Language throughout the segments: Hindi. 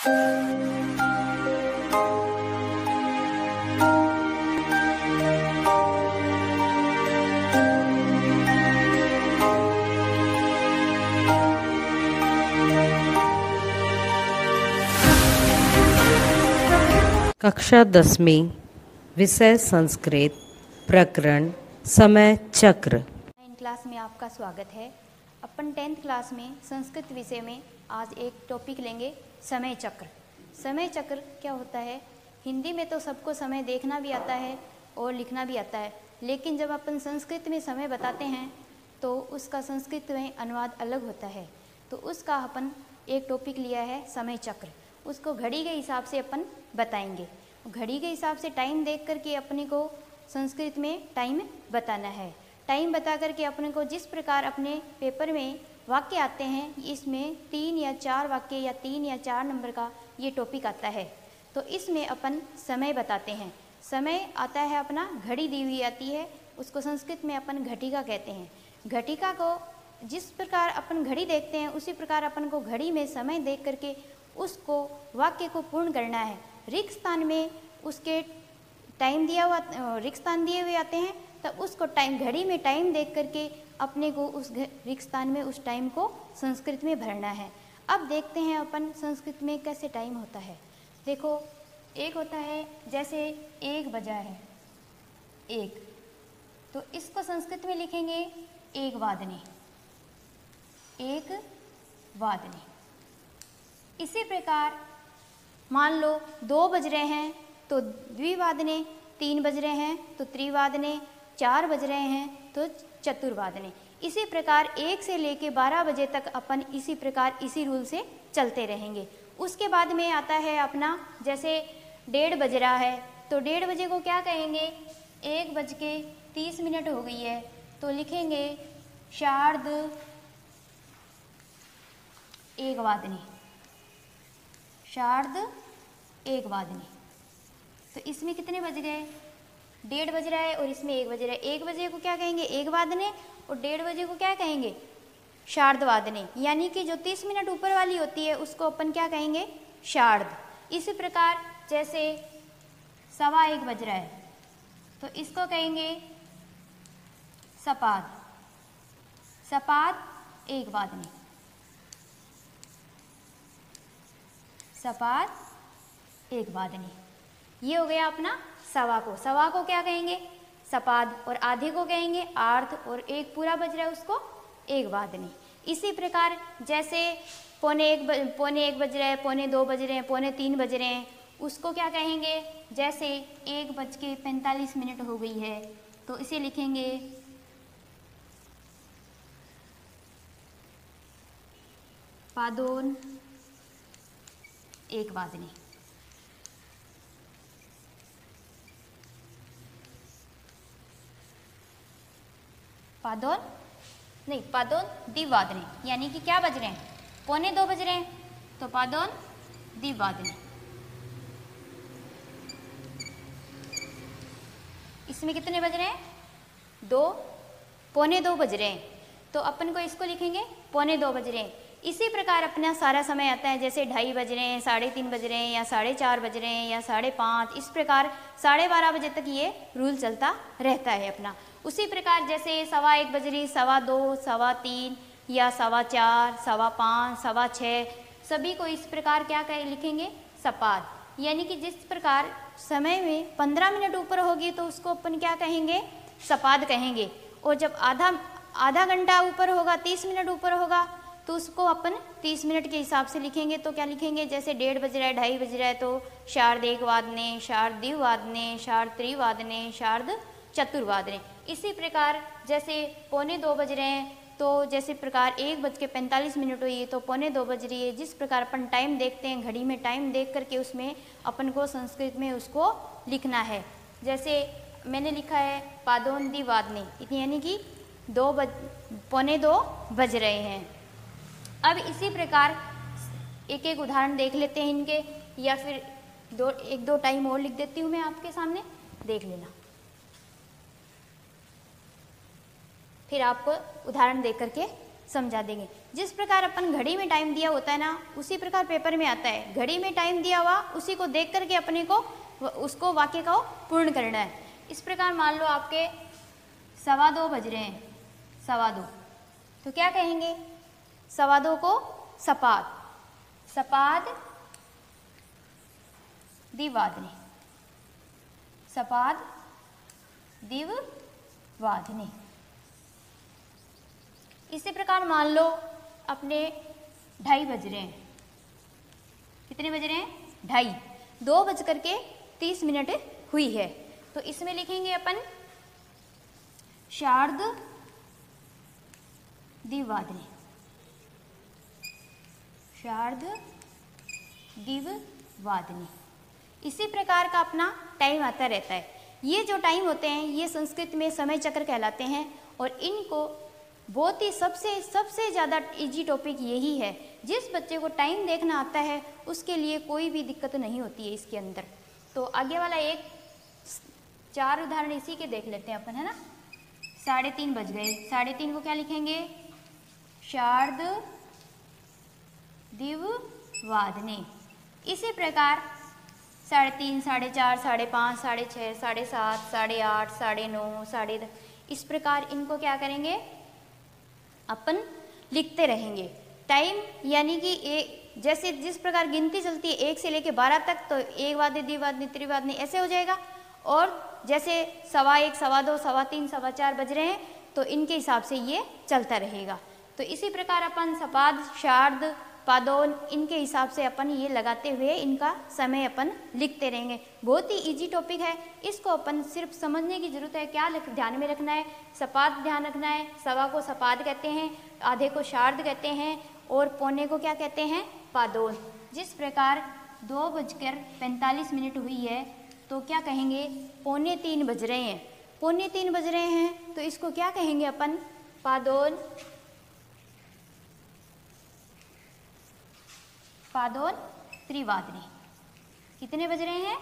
कक्षा 10वीं विषय संस्कृत प्रकरण समय चक्र। 9 क्लास में आपका स्वागत है। अपन 10th क्लास में संस्कृत विषय में आज एक टॉपिक लेंगे, समय चक्र। समय चक्र क्या होता है? हिंदी में तो सबको समय देखना भी आता है और लिखना भी आता है, लेकिन जब अपन संस्कृत में समय बताते हैं तो उसका संस्कृत में अनुवाद अलग होता है। तो उसका अपन एक टॉपिक लिया है समय चक्र। उसको घड़ी के हिसाब से अपन बताएंगे। घड़ी के हिसाब से टाइम देख करके अपने को संस्कृत में टाइम बताना है। टाइम बता करके अपने को जिस प्रकार अपने पेपर में वाक्य आते हैं, इसमें 3 या 4 वाक्य या 3 या 4 नंबर का ये टॉपिक आता है। तो इसमें अपन समय बताते हैं। समय आता है अपना, घड़ी दी हुई आती है, उसको संस्कृत में अपन घटिका कहते हैं। घटिका को जिस प्रकार अपन घड़ी देखते हैं उसी प्रकार अपन को घड़ी में समय देख करके उसको वाक्य को पूर्ण करना है। रिक्त स्थान में उसके टाइम दिया हुआ, रिक्त स्थान दिए हुए आते हैं, तब उसको टाइम घड़ी में टाइम देख करके अपने को उस रिक्त स्थान में उस टाइम को संस्कृत में भरना है। अब देखते हैं अपन संस्कृत में कैसे टाइम होता है। देखो, एक होता है जैसे 1 बजा है, 1, तो इसको संस्कृत में लिखेंगे 1 वादने, 1 वादने। इसी प्रकार मान लो 2 बज रहे हैं तो द्विवादने, 3 बज रहे हैं तो त्रिवादने, 4 बज रहे हैं तो चतुर्वादने। इसी प्रकार 1 से लेके 12 बजे तक अपन इसी प्रकार इसी रूल से चलते रहेंगे। उसके बाद में आता है अपना, जैसे 1:30 बज रहा है तो 1:30 बजे को क्या कहेंगे? 1:30 हो गई है तो लिखेंगे शार्द 1 वादने, शार्द 1 वादने। तो इसमें कितने बज गए? 1:30 बज रहा है और इसमें 1 बज रहा है। 1 बजे को क्या कहेंगे? 1 वादने, और 1:30 बजे को क्या कहेंगे? शार्द वादने। यानी कि जो 30 मिनट ऊपर वाली होती है उसको अपन क्या कहेंगे? शार्द। इसी प्रकार जैसे 1:15 बज रहा है तो इसको कहेंगे सपाद, सपाद 1 वादने, सपाद 1 वादने। ये हो गया अपना सवा को। सवा को क्या कहेंगे? सपाद, और आधे को कहेंगे आर्ध, और 1 पूरा बज रहा है उसको 1 वादने। इसी प्रकार जैसे पौने एक बज रहा है, 2:45 बज रहे हैं, 2:45 बज रहे हैं, उसको क्या कहेंगे? जैसे 1:45 हो गई है तो इसे लिखेंगे पादोन 1 वादने। पादोन नहीं, पादोन द्विवादने। यानी कि क्या बज रहे हैं? 1:45 बज रहे हैं तो पादोन द्विवादने। इसमें कितने बज रहे हैं? 2, 1:45 बज रहे हैं तो अपन को इसको लिखेंगे 1:45 बज रहे हैं। इसी प्रकार अपना सारा समय आता है, जैसे 2:30 बज रहे हैं, 3:30 बज रहे हैं, या 4:30 बज रहे हैं, या 5:30। इस प्रकार 12:30 बजे तक ये रूल चलता रहता है अपना। उसी प्रकार जैसे 1:15 बज रही, 2:15, 3:15, या 4:15, 5:15, 6:15, सभी को इस प्रकार क्या लिखेंगे? सपाद। यानी कि जिस प्रकार समय में 15 मिनट ऊपर होगी तो उसको अपन क्या कहेंगे? सपाद कहेंगे। और जब आधा घंटा ऊपर होगा, 30 मिनट ऊपर होगा, तो उसको अपन 30 मिनट के हिसाब से लिखेंगे। तो क्या लिखेंगे? जैसे 1:30 बज रहा है, 2:30 बज रहा है तो शार्द 1 वादने, शार्द द्विवादने, शार्द त्रिवादने, शार्द चतुर्वादने। इसी प्रकार जैसे 1:45 बज रहे हैं तो जैसे प्रकार 1:45 हुई है तो 1:45 बज रही है। जिस प्रकार अपन टाइम देखते हैं, घड़ी में टाइम देख करके उसमें अपन को संस्कृत में उसको लिखना है। जैसे मैंने लिखा है पादोन द्विवादने, यानी कि 1:45 बज रहे हैं। अब इसी प्रकार एक एक उदाहरण देख लेते हैं इनके, या फिर एक दो टाइम और लिख देती हूँ मैं आपके सामने, देख लेना। फिर आपको उदाहरण देख करके समझा देंगे। जिस प्रकार अपन घड़ी में टाइम दिया होता है ना, उसी प्रकार पेपर में आता है। घड़ी में टाइम दिया हुआ, उसी को देख करके अपने को उसको वाक्य को पूर्ण करना है। इस प्रकार मान लो आपके 2:15 बज रहे हैं, 2:15, तो क्या कहेंगे? 2:15 को सपाद, सपाद दिवादने, सपाद दिववादने। इसी प्रकार मान लो अपने 2:30 बज रहे हैं। कितने बज रहे हैं? 2:30, 2:30 हुई है। तो इसमें लिखेंगे अपन शार्द दिववादने, शार्द दिववादने। इसी प्रकार का अपना टाइम आता रहता है। ये जो टाइम होते हैं ये संस्कृत में समय चक्र कहलाते हैं और इनको बहुत ही सबसे ज़्यादा इजी टॉपिक यही है। जिस बच्चे को टाइम देखना आता है उसके लिए कोई भी दिक्कत नहीं होती है इसके अंदर। तो आगे वाला एक 4 उदाहरण इसी के देख लेते हैं अपन, है ना। 3:30 बज गए, 3:30 को क्या लिखेंगे? शार्द दिववादने। इसी प्रकार 3:30, 4:30, 5:30, 6:30, 7:30, 8:30, 9:30, 10:30, इस प्रकार इनको क्या करेंगे? अपन लिखते रहेंगे। टाइम यानी कि जैसे जिस प्रकार गिनती चलती है 1 से लेके 12 तक, तो 1 वाद्य, द्विवादनी, त्रिवादनी ऐसे हो जाएगा। और जैसे 1:15, 2:15, 3:15, 4:15 बज रहे हैं तो इनके हिसाब से ये चलता रहेगा। तो इसी प्रकार अपन सपाद, शार्द, पादोन इनके हिसाब से अपन ये लगाते हुए इनका समय अपन लिखते रहेंगे। बहुत ही इजी टॉपिक है, इसको अपन सिर्फ समझने की जरूरत है। क्या ध्यान में रखना है? सपाद ध्यान रखना है। सवा को सपाद कहते हैं, आधे को शार्द कहते हैं और पौने को क्या कहते हैं? पादोन। जिस प्रकार 2:45 हुई है तो क्या कहेंगे? 2:45 बज रहे हैं। 2:45 बज रहे हैं तो इसको क्या कहेंगे अपन? पादोन, पादोन त्रिवादनी। कितने बज रहे हैं?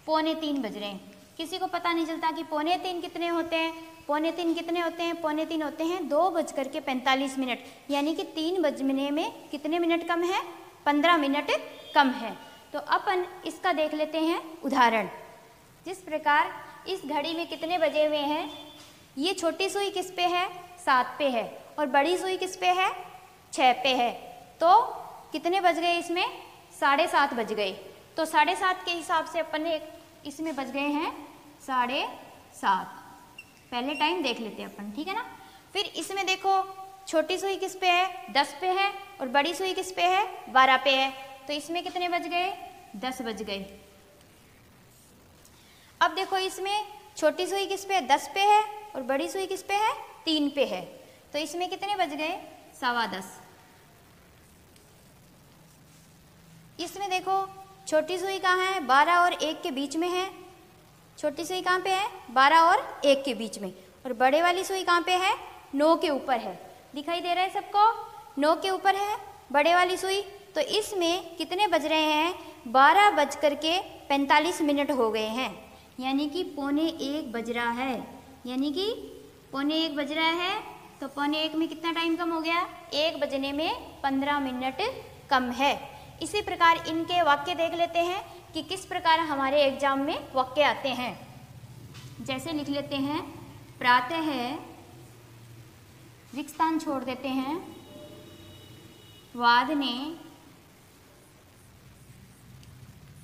2:45 बज रहे हैं। किसी को पता नहीं चलता कि 2:45 कितने होते हैं। 2:45 कितने होते हैं? 2:45 होते हैं 2:45, यानी कि 3 बजने में कितने मिनट कम है? 15 मिनट कम है। तो अपन इसका देख लेते हैं उदाहरण। जिस प्रकार इस घड़ी में कितने बजे हुए हैं? ये छोटी सुई किस पे है? 7 पे है और बड़ी सुई किस पे है? 6 पे है। तो कितने बज गए इसमें? 7:30 बज गए। तो 7:30 के हिसाब से अपन ने इसमें बज गए हैं 7:30। पहले टाइम देख लेते हैं अपन, ठीक है ना। फिर इसमें देखो छोटी सुई किस पे है? 10 पे है और बड़ी सुई किस पे है? 12 पे है। तो इसमें कितने बज गए? 10 बज गए। अब देखो इसमें छोटी सुई किस पे है? 10 पे है और बड़ी सुई किस पे है? 3 पे है। तो इसमें कितने बज गए? 10:15। इसमें देखो छोटी सुई कहाँ है? 12 और 1 के बीच में है। छोटी सुई कहाँ पे है? 12 और 1 के बीच में। और बड़े वाली सुई कहाँ पे है? 9 के ऊपर है। दिखाई दे रहा है सबको? 9 के ऊपर है बड़े वाली सुई। तो इसमें कितने बज रहे हैं? 12:45 हो गए हैं, यानी कि 1:45 बज रहा है। यानी कि 1:45 बज रहा है तो 1:45 में कितना टाइम कम हो गया? 1 बजने में 15 मिनट कम है। इसी प्रकार इनके वाक्य देख लेते हैं कि किस प्रकार हमारे एग्जाम में वाक्य आते हैं। जैसे लिख लेते हैं, प्रातः रिक्त स्थान छोड़ देते हैं, वादने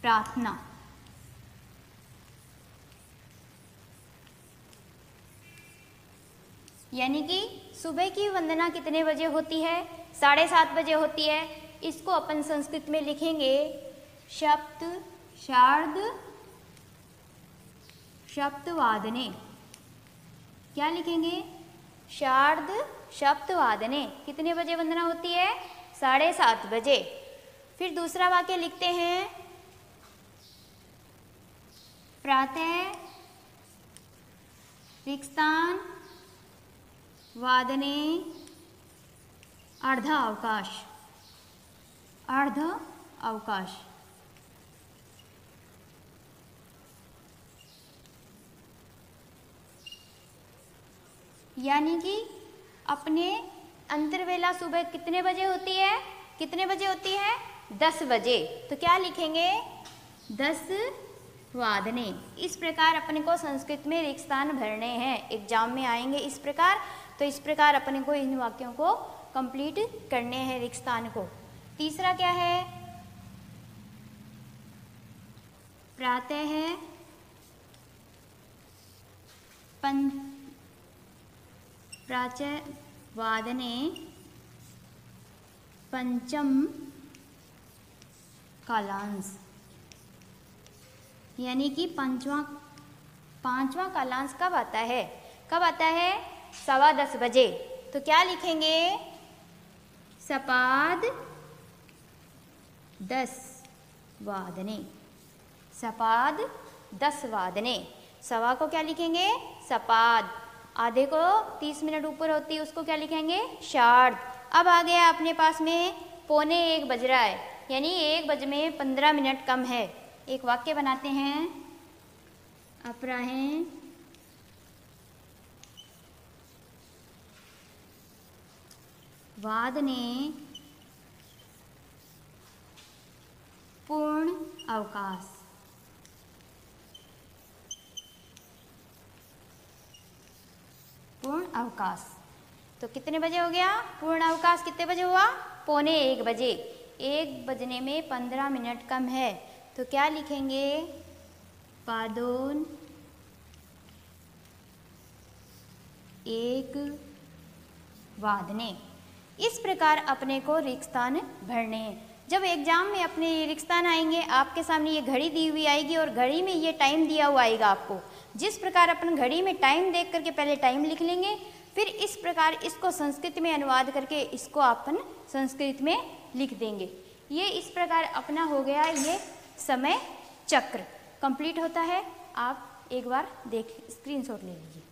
प्रार्थना। यानी कि सुबह की वंदना कितने बजे होती है? 7:30 बजे होती है। इसको अपन संस्कृत में लिखेंगे सप्त शार्द सप्तवादने। क्या लिखेंगे? शार्द सप्तवादने। कितने बजे वंदना होती है? 7:30 बजे। फिर दूसरा वाक्य लिखते हैं, प्रातः रिक्तस्थान वादने अर्ध अवकाश। अर्ध अवकाश। यानी कि अपने अंतरवेला सुबह कितने बजे होती है? कितने बजे होती है? 10 बजे। तो क्या लिखेंगे? 10 वादने। इस प्रकार अपने को संस्कृत में रिक्त स्थान भरने हैं, एग्जाम में आएंगे इस प्रकार। तो इस प्रकार अपने को इन वाक्यों को कंप्लीट करने हैं रिक्त स्थान को। तीसरा क्या है? प्रातः वादने पंचम कालांश, यानी कि पांचवा कालांश कब आता है? कब आता है? 10:15 बजे। तो क्या लिखेंगे? सपाद 10 वादने। सपाद 10 वादने। सवा को क्या लिखेंगे? सपाद। आधे को 30 मिनट ऊपर होती है उसको क्या लिखेंगे? शार्द। अब आ गया अपने पास में 1:45 बज रहा है, यानी 1 बजे में 15 मिनट कम है। एक वाक्य बनाते हैं। अपराह्न वादने पूर्ण अवकाश। पूर्ण अवकाश। तो कितने बजे हो गया? पूर्ण अवकाश कितने बजे हुआ? 1:45 बजे। 1 बजने में 15 मिनट कम है, तो क्या लिखेंगे? पादोन 1 वादने। इस प्रकार अपने को रिक्त स्थान भरने हैं। जब एग्जाम में अपने रिक्त स्थान आएंगे, आपके सामने ये घड़ी दी हुई आएगी और घड़ी में ये टाइम दिया हुआ आएगा आपको। जिस प्रकार अपन घड़ी में टाइम देख करके पहले टाइम लिख लेंगे, फिर इस प्रकार इसको संस्कृत में अनुवाद करके इसको अपन संस्कृत में लिख देंगे। ये इस प्रकार अपना हो गया ये समय चक्र कंप्लीट होता है। आप एक बार देख स्क्रीनशॉट ले लीजिए।